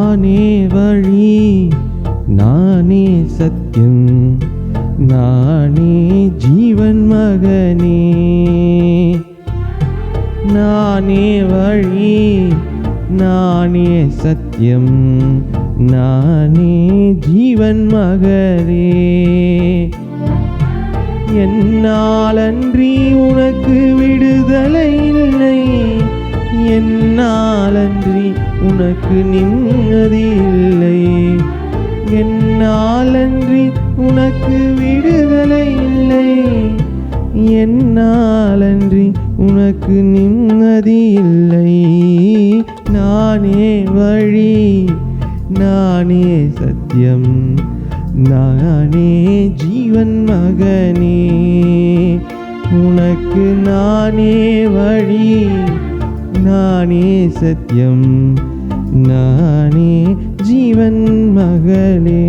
நானே வழி, நானே சத்தியம், நானே ஜீவன் மகனே. நானே வழி, நானே சத்தியம், நானே ஜீவன் மகனே. என்னாலன்றி உனக்கு விடுதலை இல்லை, என்னாலன்றி உனக்கு நிம்மதி இல்லை. என்னாலன்றி உனக்கு விடுதலை இல்லை, என்னாலன்றி உனக்கு நிம்மதி இல்லை. நானே வழி, நானே சத்தியம், நானே ஜீவன் மகனே. உனக்கு நானே வழி, நானே சத்தியம், நானே ஜீவன் மகனே.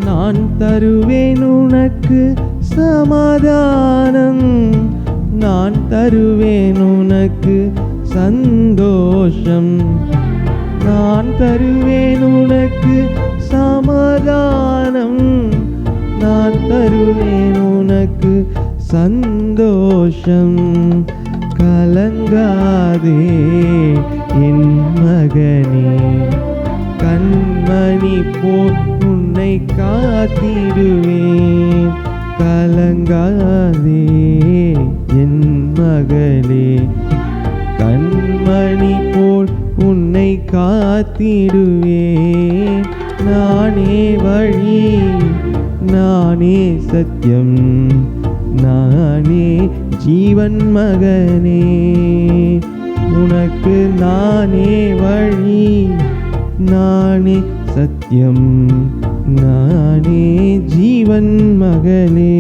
நான் தருவேன் உனக்கு சமாதானம், நான் தருவேன் உனக்கு சந்தோஷம். நான் தருவேன் உனக்கு சமாதானம், நான் தருவேன் உனக்கு சந்தோஷம். கலங்காதே என் மகனே, கண்மணி போல் உன்னை காத்திடுவேன். கலங்காதே என் மகளே, கண்மணி போல் உன்னை காத்திடுவேன். நானே வழி, நானே சத்தியம், நானே ஜீவன் மகனே. உனக்கு நானே வழி, நானே சத்தியம், நானே ஜீவன் மகனே.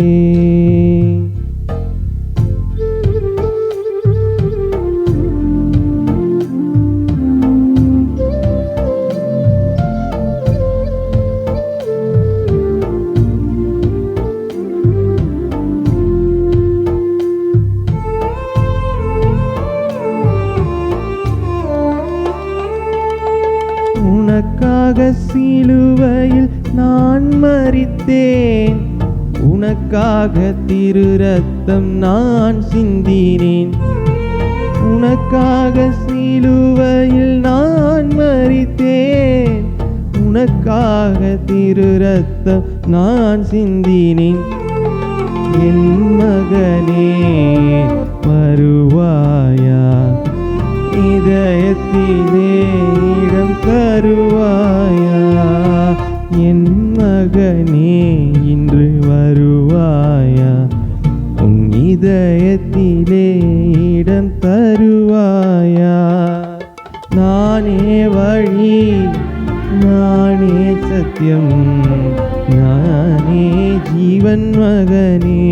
உனக்காக சிலுவையில் நான் மரித்தேன், உனக்காக திரு ரத்தம் நான் சிந்தினேன். உனக்காக சிலுவையில் நான் மரித்தேன், உனக்காக திரு ரத்தம் நான் சிந்தினேன். என் மகனே வருவாயா, இதயத்திலே இடம் தருவாயா. என் மகனே இன்று வருவாயா, உன் இதயத்திலே இடம் தருவாயா. நானே வழி, நானே சத்தியம், நானே ஜீவன் மகனே.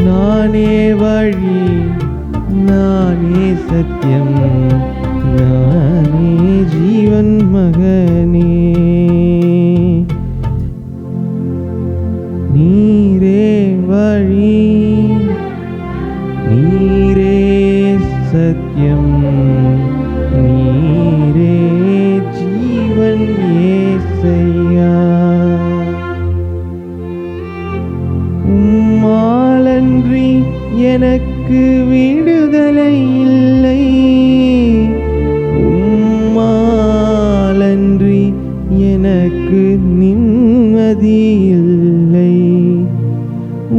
நானே வழி, நானே சத்தியம், நானே ஜீவன் மகனே. நீரே வழி, நீரே சத்தியம், நீரே ஜீவன் இயேசையா. உம்மாலன்றி எனக்கு விடுதலை இல்லை, உம்மாலன்றி எனக்கு நிம்மதி இல்லை.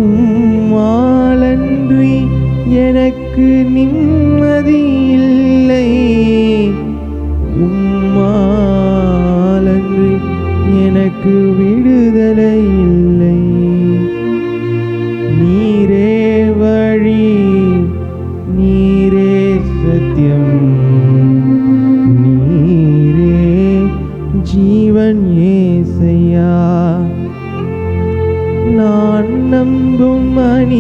உம்மாலன்றி எனக்கு நிம்மதி இல்லை, உம்மாலன்றி எனக்கு விடுதலை இல்லை. நீரே வழி, நீரே சத்தியம், நீரே ஜீவன் இயேசையா. நான் நம்பி நீ